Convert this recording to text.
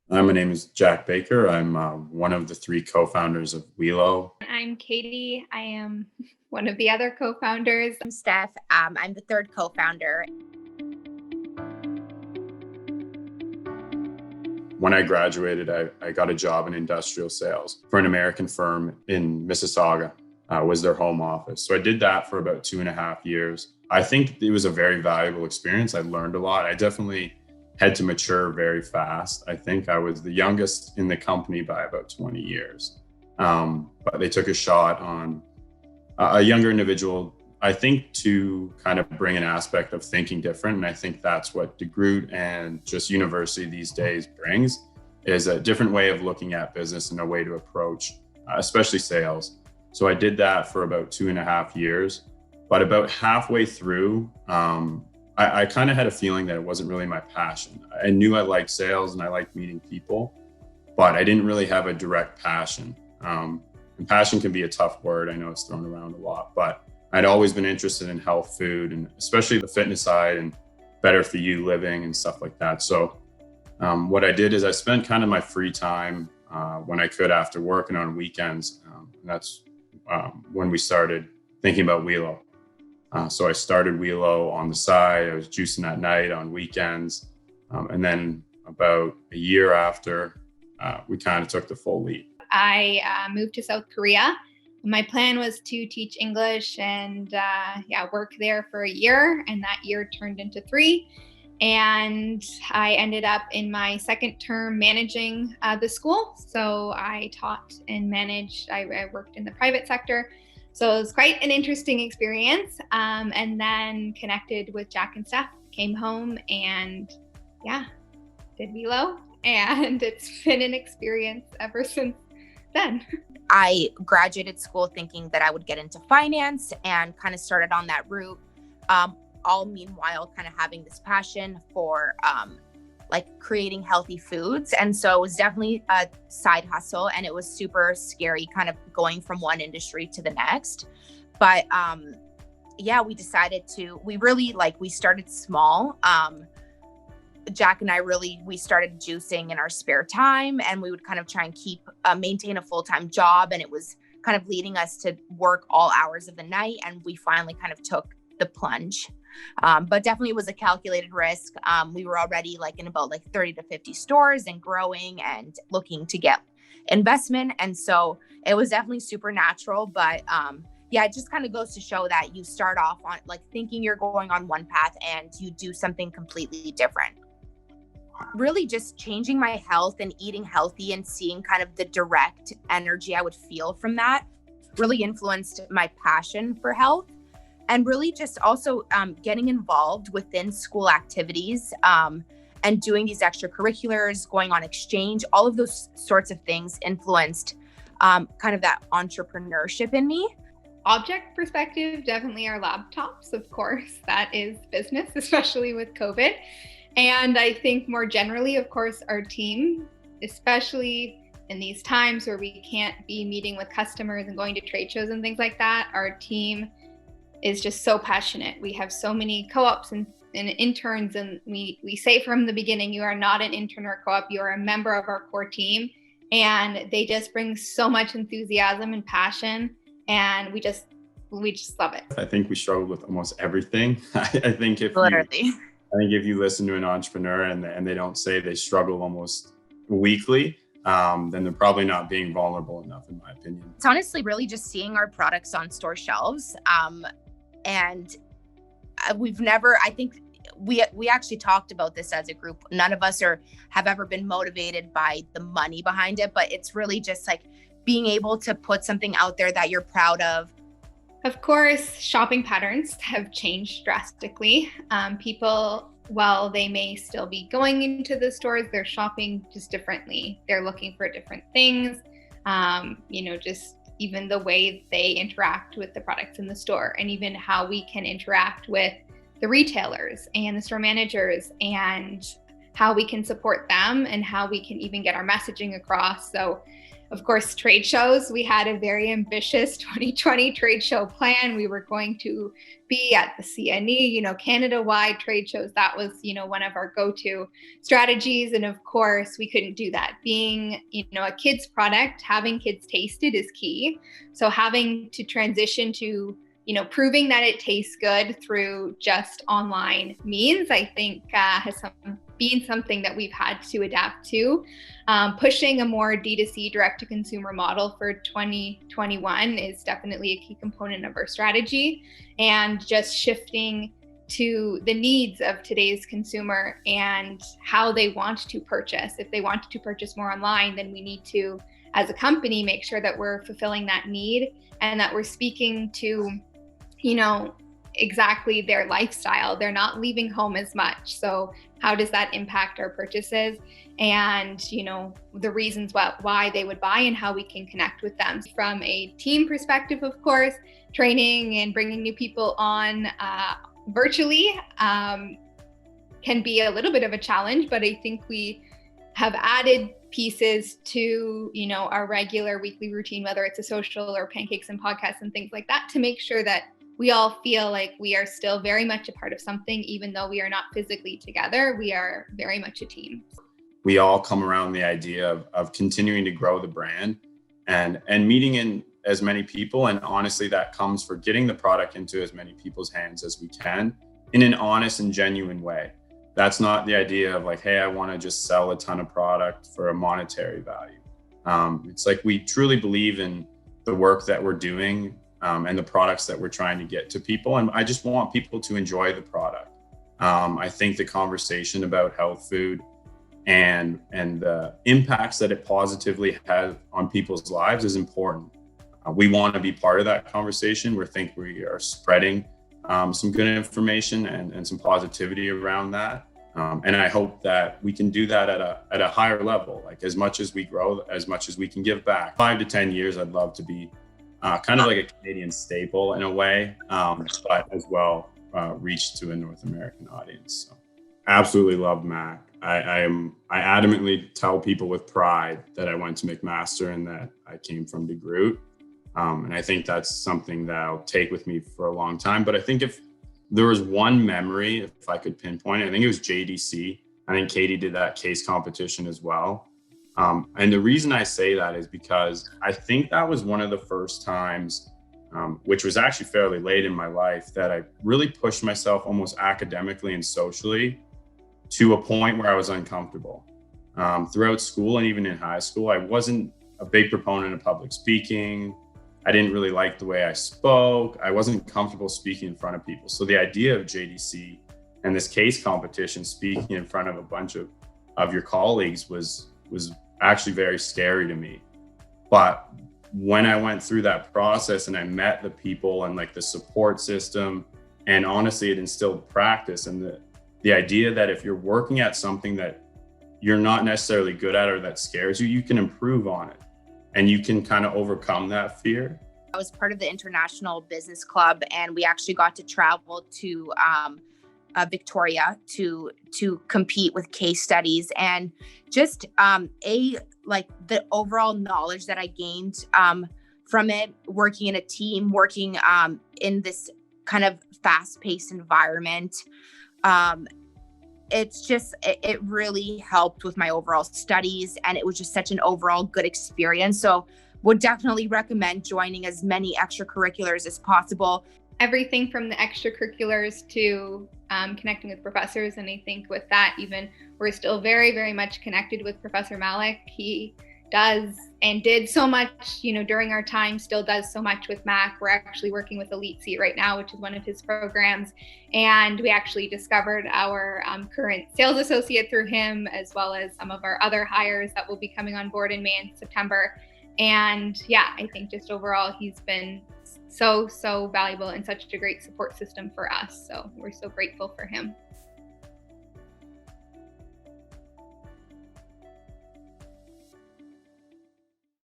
My name is Jack Baker. I'm one of the three co-founders of Welo. I'm Katie. I am one of the other co-founders. I'm Steph. I'm the third co-founder. When I graduated, I got a job in industrial sales for an American firm in Mississauga, was their home office. So I did that for about 2.5 years. I think it was a very valuable experience. I learned a lot. I definitely had to mature very fast. I think I was the youngest in the company by about 20 years. But they took a shot on a younger individual, I think, to kind of bring an aspect of thinking different. And I think that's what DeGroote and just university these days brings, is a different way of looking at business and a way to approach, especially sales. So I did that for about 2.5 years. But about halfway through, I kind of had a feeling that it wasn't really my passion. I knew I liked sales and I liked meeting people, but I didn't really have a direct passion. And passion can be a tough word. I know it's thrown around a lot, but I'd always been interested in health food, and especially the fitness side and better for you living and stuff like that. So what I did is I spent kind of my free time when I could after work and on weekends. And that's when we started thinking about Welo. So I started Welo on the side. I was juicing at night on weekends. And then about a year after, we kind of took the full leap. I moved to South Korea. My plan was to teach English and work there for a year, and that year turned into 3. And I ended up in my second term managing the school. So I taught and managed. I worked in the private sector. So it was quite an interesting experience. And then connected with Jack and Steph, came home and did Welo. And it's been an experience ever since then. I graduated school thinking that I would get into finance and kind of started on that route. All meanwhile, kind of having this passion for creating healthy foods. And so it was definitely a side hustle, and it was super scary kind of going from one industry to the next. But we started small. Jack and I we started juicing in our spare time, and we would kind of try and maintain a full-time job. And it was kind of leading us to work all hours of the night. And we finally kind of took the plunge. But definitely it was a calculated risk. We were already in about 30 to 50 stores and growing and looking to get investment. And so it was definitely supernatural. But it just kind of goes to show that you start off on thinking you're going on one path and you do something completely different. Really just changing my health and eating healthy and seeing kind of the direct energy I would feel from that really influenced my passion for health. And really just also getting involved within school activities and doing these extracurriculars, going on exchange, all of those sorts of things influenced kind of that entrepreneurship in me. Object perspective, definitely our laptops, of course. That is business, especially with COVID. And I think more generally, of course, our team, especially in these times where we can't be meeting with customers and going to trade shows and things like that, our team is just so passionate. We have so many co-ops and interns, and we say from the beginning, you are not an intern or co-op, you are a member of our core team. And they just bring so much enthusiasm and passion, and we just love it. I think we struggled with almost everything. I think if you listen to an entrepreneur and they don't say they struggle almost weekly, then they're probably not being vulnerable enough, in my opinion. It's honestly really just seeing our products on store shelves. And we've never, I think we actually talked about this as a group. None of us have ever been motivated by the money behind it, but it's really just being able to put something out there that you're proud of. Of course, shopping patterns have changed drastically. People, while they may still be going into the stores, they're shopping just differently. They're looking for different things. Just even the way they interact with the products in the store, and even how we can interact with the retailers and the store managers and how we can support them and how we can even get our messaging across. So of course, trade shows, we had a very ambitious 2020 trade show plan. We were going to be at the CNE, Canada-wide trade shows. That was, one of our go-to strategies. And of course, we couldn't do that. Being, a kids product, having kids taste it is key. So having to transition to, proving that it tastes good through just online means, I think, has been something that we've had to adapt to. Pushing a more D2C direct-to-consumer model for 2021 is definitely a key component of our strategy, and just shifting to the needs of today's consumer and how they want to purchase. If they want to purchase more online, then we need to, as a company, make sure that we're fulfilling that need and that we're speaking to, exactly their lifestyle. They're not leaving home as much. So how does that impact our purchases and, the reasons why they would buy and how we can connect with them. From a team perspective, of course, training and bringing new people on virtually can be a little bit of a challenge, but I think we have added pieces to, our regular weekly routine, whether it's a social or pancakes and podcasts and things like that, to make sure that we all feel like we are still very much a part of something, even though we are not physically together. We are very much a team. We all come around the idea of continuing to grow the brand and meeting in as many people. And honestly, that comes for getting the product into as many people's hands as we can in an honest and genuine way. That's not the idea of like, hey, I want to just sell a ton of product for a monetary value. It's like we truly believe in the work that we're doing and the products that we're trying to get to people. And I just want people to enjoy the product. I think the conversation about health food and the impacts that it positively has on people's lives is important. We want to be part of that conversation. We think we are spreading some good information and some positivity around that. And I hope that we can do that at a higher level. Like as much as we grow, as much as we can give back. 5 to 10 years, I'd love to be kind of like a Canadian staple in a way, but as well reach to a North American audience. So, absolutely love Mac. I adamantly tell people with pride that I went to McMaster and that I came from DeGroote. And I think that's something that I'll take with me for a long time. But I think if there was one memory, if I could pinpoint it, I think it was JDC. I think Katie did that case competition as well. And the reason I say that is because I think that was one of the first times, which was actually fairly late in my life, that I really pushed myself almost academically and socially to a point where I was uncomfortable. Throughout school and even in high school, I wasn't a big proponent of public speaking. I didn't really like the way I spoke. I wasn't comfortable speaking in front of people. So the idea of JDC and this case competition, speaking in front of a bunch of your colleagues was actually very scary to me. But when I went through that process and I met the people and like the support system, and honestly, it instilled practice and the idea that if you're working at something that you're not necessarily good at or that scares you, you can improve on it and you can kind of overcome that fear. I was part of the International Business Club, and we actually got to travel to Victoria to compete with case studies, and just the overall knowledge that I gained from it, working in a team, working in this kind of fast-paced environment. It really helped with my overall studies, and it was just such an overall good experience. So would definitely recommend joining as many extracurriculars as possible. Everything from the extracurriculars to connecting with professors. And I think with that, even we're still very, very much connected with Professor Malik. He does and did so much, during our time, still does so much with Mac. We're actually working with Elite Seat right now, which is one of his programs. And we actually discovered our current sales associate through him, as well as some of our other hires that will be coming on board in May and September. And yeah, I think just overall, he's been so valuable and such a great support system for us. So we're so grateful for him.